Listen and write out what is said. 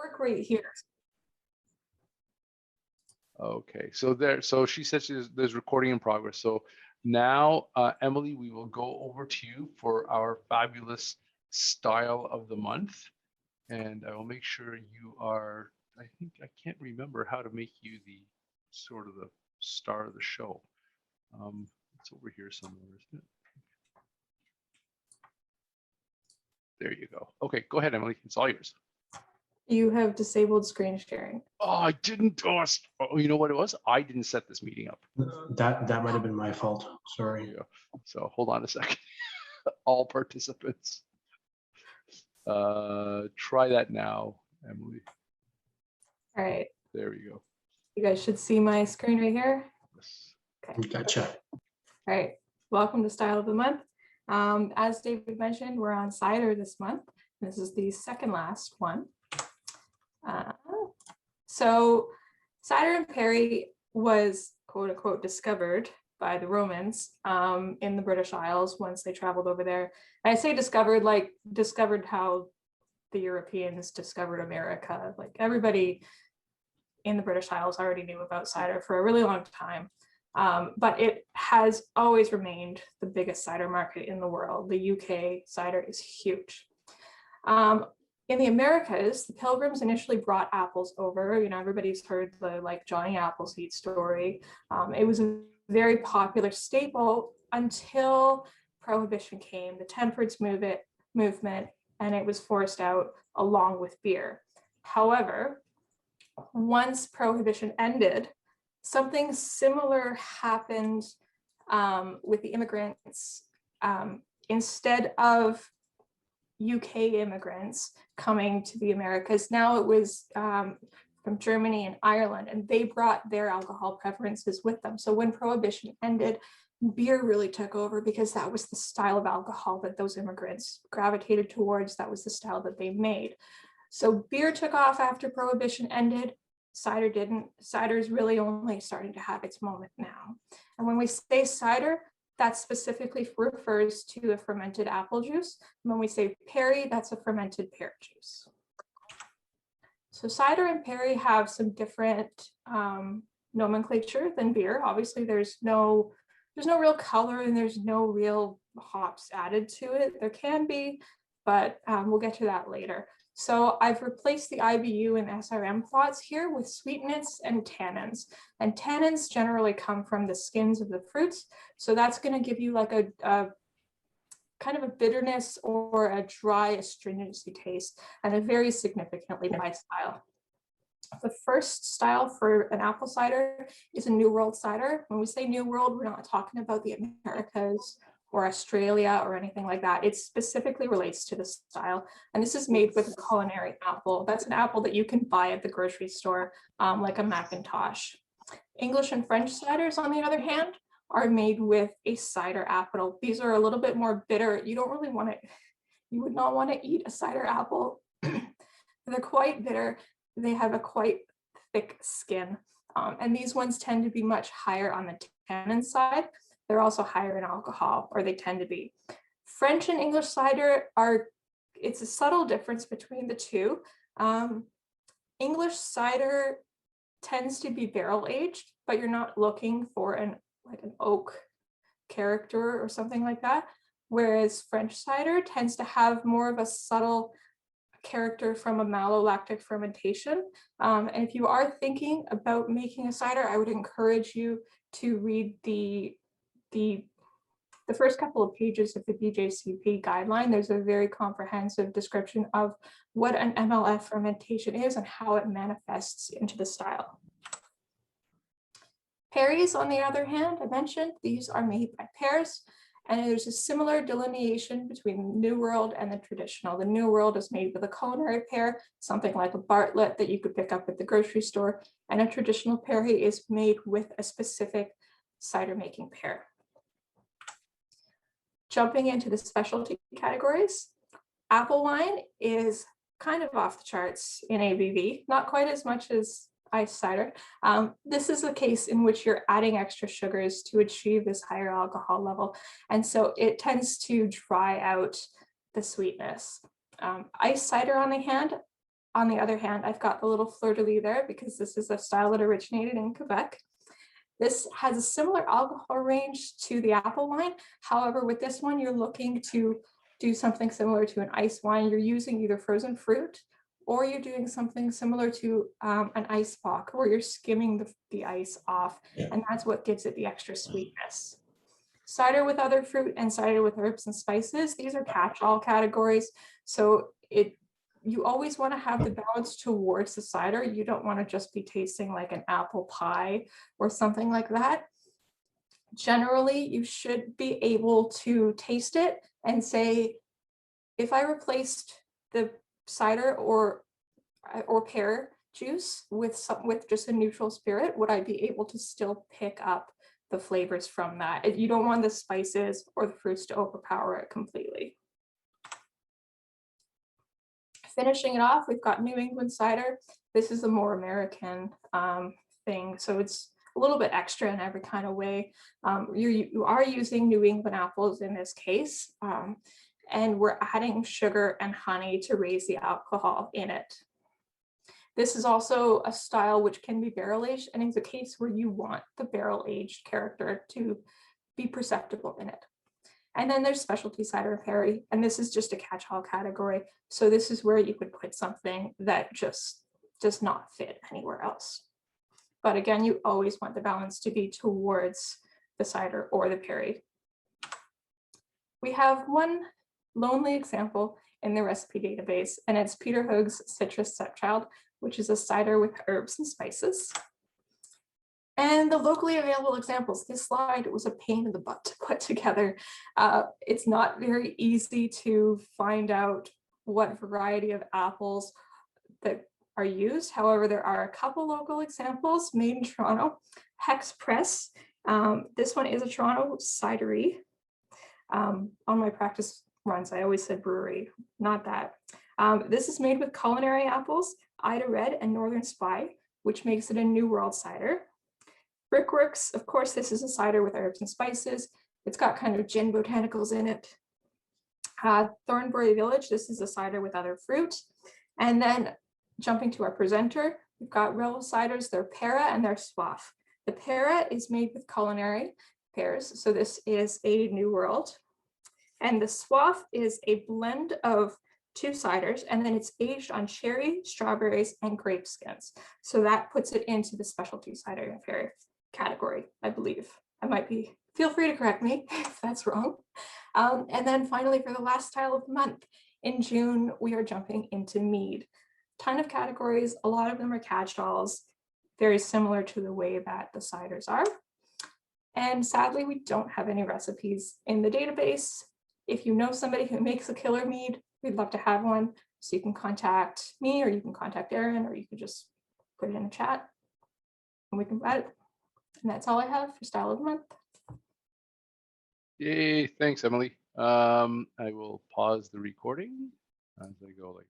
work right here. Okay, so she said there's recording in progress. So now, Emily, we will go over to you for our fabulous style of the month. And I will make sure you are, I think I can't remember how to make you the sort of the star of the show. It's over here somewhere, isn't it? There you go. Okay, go ahead, Emily. It's all yours. You have disabled screen sharing. Oh, I didn't. Oh, you know what it was? I didn't set this meeting up. That might have been my fault. Sorry. Yeah. So hold on a second. All participants. Try that now, Emily. All right. There we go. You guys should see my screen right here. Yes. Okay. Gotcha. All right. Welcome to Style of the Month. As David mentioned, we're on CIDER this month. This is the second last one. So cider and perry was quote unquote discovered by the Romans in the British Isles once they traveled over there. And I say discovered, like discovered how the Europeans discovered America. Like everybody in the British Isles already knew about cider for a really long time. But it has always remained the biggest cider market in the world. The UK cider is huge. In the Americas, the Pilgrims initially brought apples over. You know, everybody's heard the like Johnny Appleseed story. It was a very popular staple until Prohibition came, the temperance movement, and it was forced out along with beer. However, once Prohibition ended, something similar happened with the immigrants. Instead of UK immigrants coming to the Americas, now it was from Germany and Ireland, and they brought their alcohol preferences with them. So when Prohibition ended, beer really took over because that was the style of alcohol that those immigrants gravitated towards. That was the style that they made. So beer took off after Prohibition ended. Cider didn't. Cider is really only starting to have its moment now. And when we say cider, that specifically refers to a fermented apple juice. When we say perry, that's a fermented pear juice. So cider and perry have some different nomenclature than beer. Obviously, there's no real color and there's no real hops added to it. There can be, but we'll get to that later. So I've replaced the IBU and SRM plots here with sweetness and tannins. And tannins generally come from the skins of the fruits. So that's going to give you like a kind of a bitterness or a dry astringency taste, and a very significantly by style. The first style for an apple cider is a New World cider. When we say New World, we're not talking about the Americas or Australia or anything like that. It specifically relates to the style. And this is made with a culinary apple. That's an apple that you can buy at the grocery store, like a Macintosh. English and French ciders, on the other hand, are made with a cider apple. These are a little bit more bitter. You don't really want to, you would not want to eat a cider apple. They're quite bitter. They have a quite thick skin. And these ones tend to be much higher on the tannin side. They're also higher in alcohol, or they tend to be. French and English cider it's a subtle difference between the two. English cider tends to be barrel aged, but you're not looking for an oak character or something like that. Whereas French cider tends to have more of a subtle character from a malolactic fermentation. And if you are thinking about making a cider, I would encourage you to read the first couple of pages of the BJCP guideline. There's a very comprehensive description of what an MLF fermentation is and how it manifests into the style. Perries, on the other hand, I mentioned, these are made by pears, and there's a similar delineation between the New World and the traditional. The New World is made with a culinary pear, something like a Bartlett that you could pick up at the grocery store, and a traditional perry is made with a specific cider making pear. Jumping into the specialty categories, apple wine is kind of off the charts in ABV, not quite as much as iced cider. This is a case in which you're adding extra sugars to achieve this higher alcohol level. And so it tends to dry out the sweetness. Iced cider, on the hand, on the other hand, I've got the little fleur-de-lis there because this is a style that originated in Quebec. This has a similar alcohol range to the apple wine. However, with this one, you're looking to do something similar to an ice wine. You're using either frozen fruit or you're doing something similar to an ice bock where you're skimming the ice off, and that's what gives it the extra sweetness. Cider with other fruit and cider with herbs and spices, these are catch-all categories. So you always want to have the balance towards the cider. You don't want to just be tasting like an apple pie or something like that. Generally, you should be able to taste it and say, if I replaced the cider or pear juice with just a neutral spirit, would I be able to still pick up the flavors from that? You don't want the spices or the fruits to overpower it completely. Finishing it off, we've got New England cider. This is a more American thing, so it's a little bit extra in every kind of way. You are using New England apples in this case, and we're adding sugar and honey to raise the alcohol in it. This is also a style which can be barrel aged, and it's a case where you want the barrel aged character to be perceptible in it. And then there's specialty cider and perry, and this is just a catch-all category. So this is where you could put something that just does not fit anywhere else. But again, you always want the balance to be towards the cider or the perry. We have one lonely example in the recipe database, and it's Peter Hoog's Citrus Stepchild, which is a cider with herbs and spices. And the locally available examples, this slide was a pain in the butt to put together. It's not very easy to find out what variety of apples that are used. However, there are a couple local examples made in Toronto. Hex Press, this one is a Toronto cidery. On my practice runs, I always said brewery, not that. This is made with culinary apples, Ida Red and Northern Spy, which makes it a New World cider. Brickworks, of course, this is a cider with herbs and spices. It's got kind of gin botanicals in it. Thornbury Village, this is a cider with other fruit. And then jumping to our presenter, we've got Revel ciders, they're Para and they're Swaff. The Para is made with culinary pears, so this is a New World. And the Swaff is a blend of two ciders, and then it's aged on cherry, strawberries, and grape skins. So that puts it into the specialty cider and perry category, I believe. I might be, feel free to correct me if that's wrong. And then finally, for the last style of the month, in June, we are jumping into mead. Ton of categories, a lot of them are catch-alls, very similar to the way that the ciders are. And sadly, we don't have any recipes in the database. If you know somebody who makes a killer mead, we'd love to have one. So you can contact me, or you can contact Erin, or you could just put it in a chat and we can add it. And that's all I have for style of the month. Yay, thanks, Emily. I will pause the recording as I go like